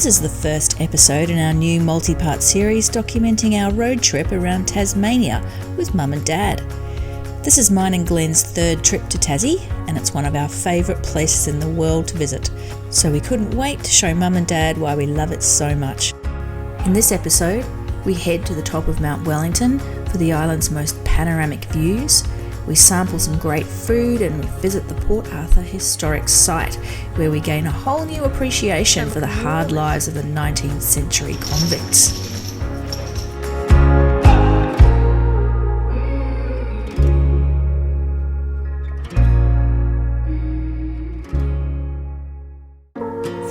This is the first episode in our new multi-part series documenting our road trip around Tasmania with Mum and Dad. This is mine and Glenn's third trip to Tassie, and it's one of our favourite places in the world to visit, so we couldn't wait to show Mum and Dad why we love it so much. In this episode, we head to the top of Mount Wellington for the island's most panoramic views. We sample some great food and we visit the Port Arthur historic site, where we gain a whole new appreciation for the hard lives of the 19th century convicts.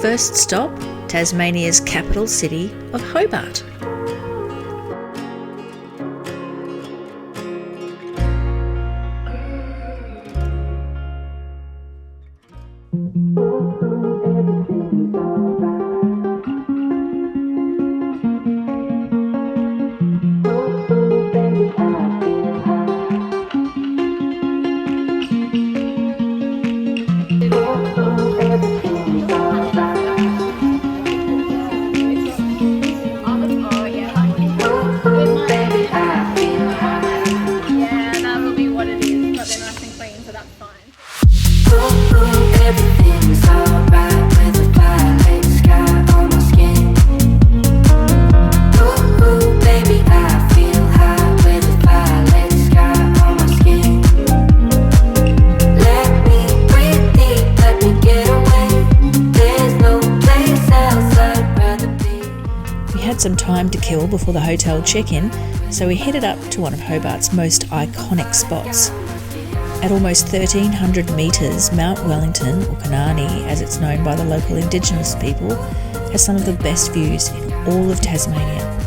First stop, Tasmania's capital city of Hobart. Some time to kill before the hotel check-in, so we headed up to one of Hobart's most iconic spots. At almost 1,300 metres, Mount Wellington, or Convict as it's known by the local Indigenous people, has some of the best views in all of Tasmania.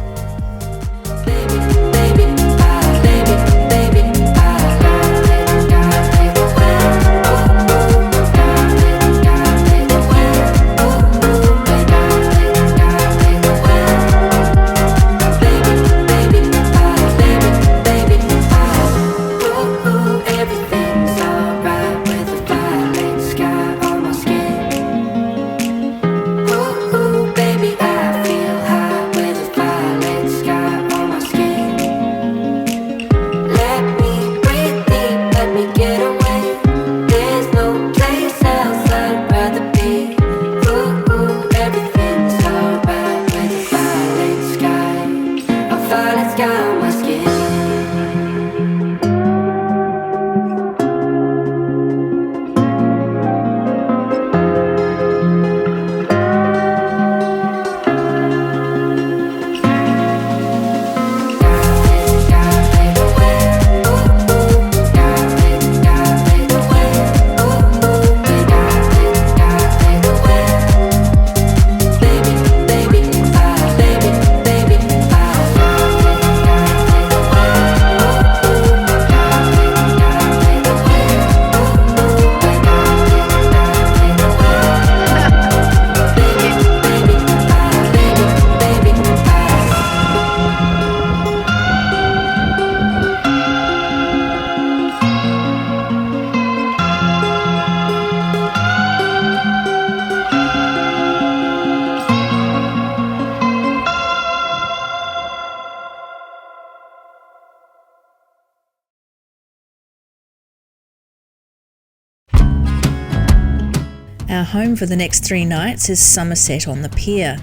Our home for the next 3 nights is Somerset on the pier,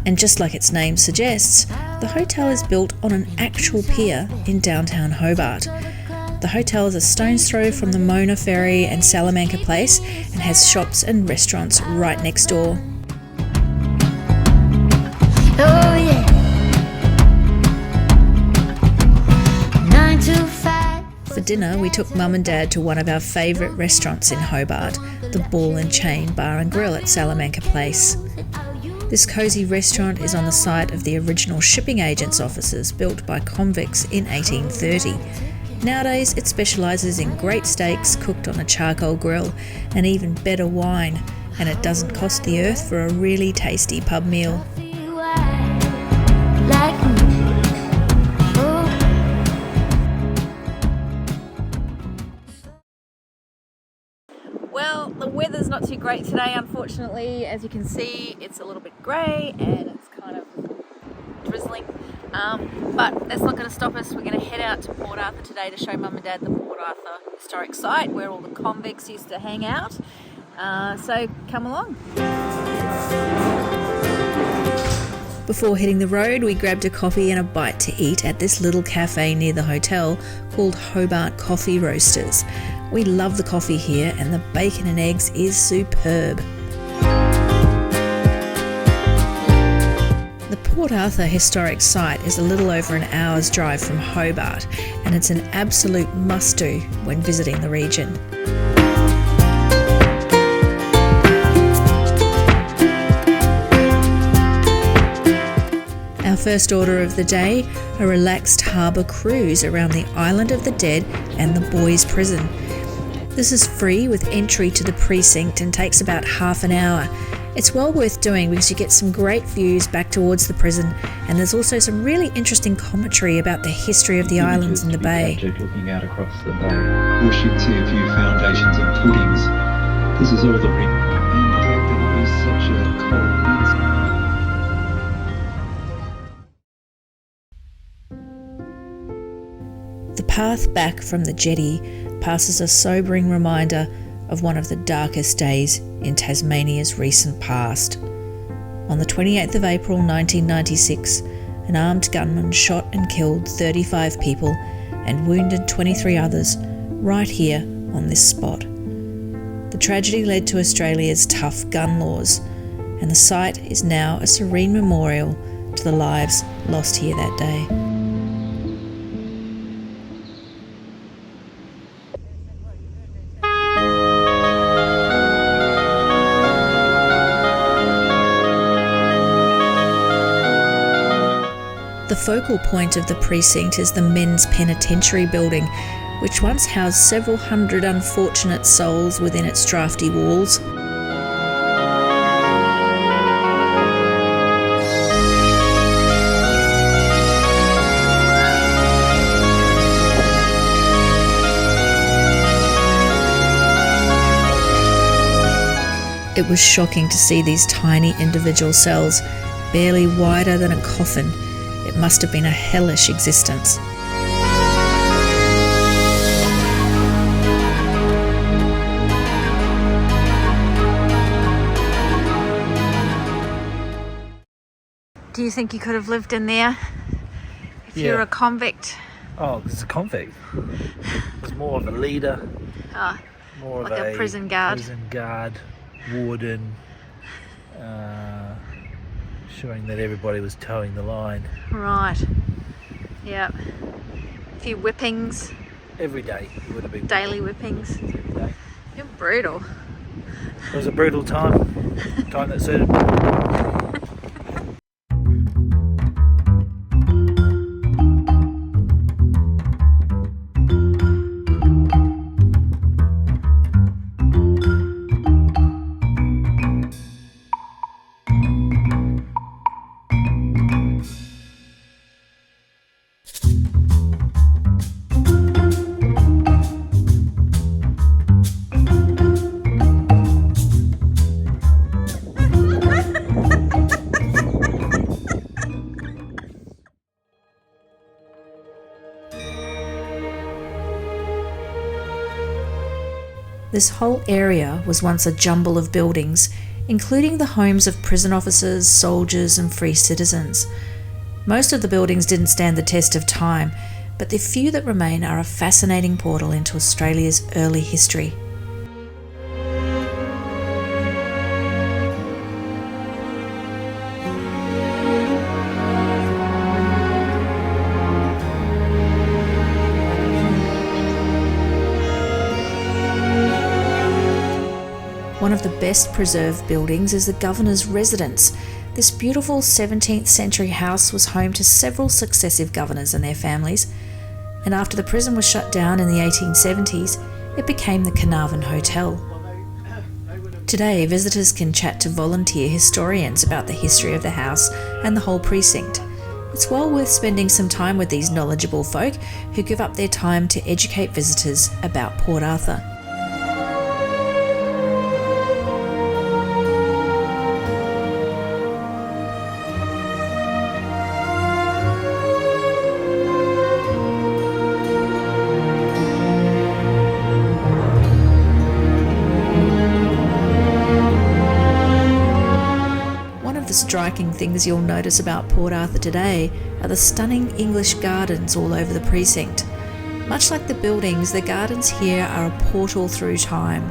and just like its name suggests, the hotel is built on an actual pier in downtown Hobart. The hotel is a stone's throw from the Mona Ferry and Salamanca Place and has shops and restaurants right next door. Oh yeah. 9 to 5. For dinner, we took Mum and Dad to one of our favourite restaurants in Hobart, the Ball and Chain Bar and Grill at Salamanca Place. This cosy restaurant is on the site of the original shipping agents' offices built by convicts in 1830. Nowadays, it specialises in great steaks cooked on a charcoal grill and even better wine, and it doesn't cost the earth for a really tasty pub meal. Well, the weather's not too great today, unfortunately. As you can see, it's a little bit grey and it's kind of drizzling. But that's not going to stop us. We're going to head out to Port Arthur today to show Mum and Dad the Port Arthur historic site where all the convicts used to hang out. So come along. Before hitting the road, we grabbed a coffee and a bite to eat at this little cafe near the hotel called Hobart Coffee Roasters. We love the coffee here and the bacon and eggs is superb. The Port Arthur historic site is a little over an hour's drive from Hobart, and it's an absolute must-do when visiting the region. Our first order of the day, a relaxed harbour cruise around the Island of the Dead and the Boys Prison. This is free with entry to the precinct and takes about half an hour. It's well worth doing because you get some great views back towards the prison, and there's also some really interesting commentary about the history of the islands in the bay. Looking out across the bay, or should see a few foundations and footings. This is all the ring, and the fact that it was such a cold winter. The path back from the jetty passes a sobering reminder of one of the darkest days in Tasmania's recent past. On the 28th of April 1996, an armed gunman shot and killed 35 people and wounded 23 others right here on this spot. The tragedy led to Australia's tough gun laws, and the site is now a serene memorial to the lives lost here that day. The focal point of the precinct is the men's penitentiary building, which once housed several hundred unfortunate souls within its drafty walls. It was shocking to see these tiny individual cells, barely wider than a coffin. It must have been a hellish existence. Do you think you could have lived in there if you were a convict? Oh, it's a convict. It's more of a leader. More like of a prison guard. Prison guard, warden, showing that everybody was towing the line. Right. Yeah. A few whippings. Every day it would have been. Daily whippings. Every day. You're brutal. It was a brutal time. Time that suited me. This whole area was once a jumble of buildings, including the homes of prison officers, soldiers and free citizens. Most of the buildings didn't stand the test of time, but the few that remain are a fascinating portal into Australia's early history. One of the best preserved buildings is the Governor's Residence. This beautiful 17th century house was home to several successive governors and their families, and after the prison was shut down in the 1870s, it became the Carnarvon Hotel. Today, visitors can chat to volunteer historians about the history of the house and the whole precinct. It's well worth spending some time with these knowledgeable folk who give up their time to educate visitors about Port Arthur. the striking things you'll notice about Port Arthur today are the stunning English gardens all over the precinct. Much like the buildings, the gardens here are a portal through time.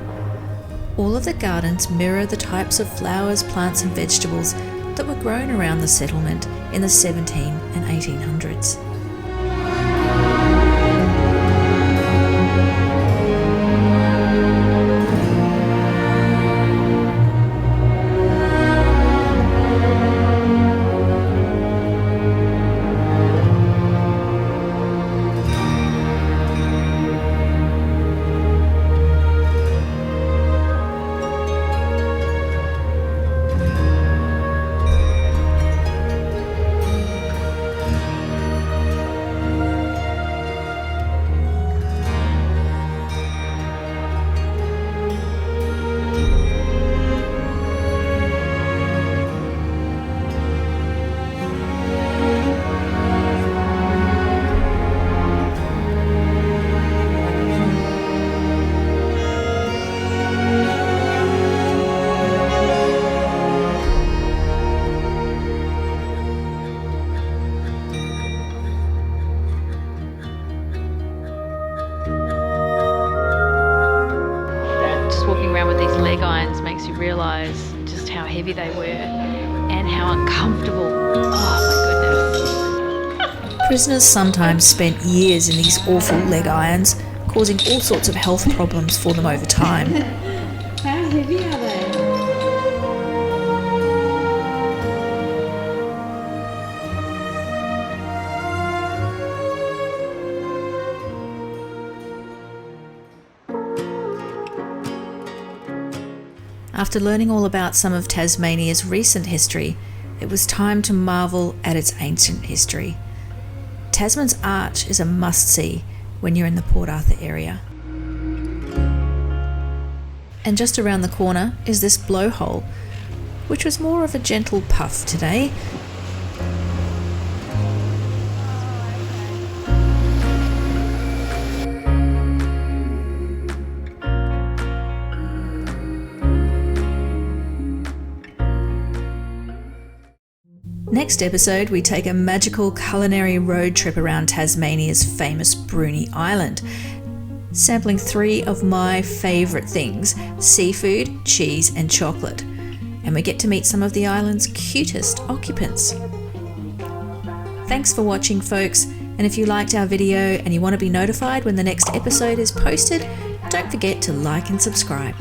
All of the gardens mirror the types of flowers, plants and vegetables that were grown around the settlement in the 17 and 1800s. Walking around with these leg irons makes you realise just how heavy they were and how uncomfortable. Oh my goodness. Prisoners sometimes spent years in these awful leg irons, causing all sorts of health problems for them over time. How heavy are they? After learning all about some of Tasmania's recent history, it was time to marvel at its ancient history. Tasman's Arch is a must-see when you're in the Port Arthur area. And just around the corner is this blowhole, which was more of a gentle puff today. Next episode, we take a magical culinary road trip around Tasmania's famous Bruny Island, sampling 3 of my favourite things: seafood, cheese and chocolate. And we get to meet some of the island's cutest occupants. Thanks for watching, folks, and if you liked our video and you want to be notified when the next episode is posted, don't forget to like and subscribe.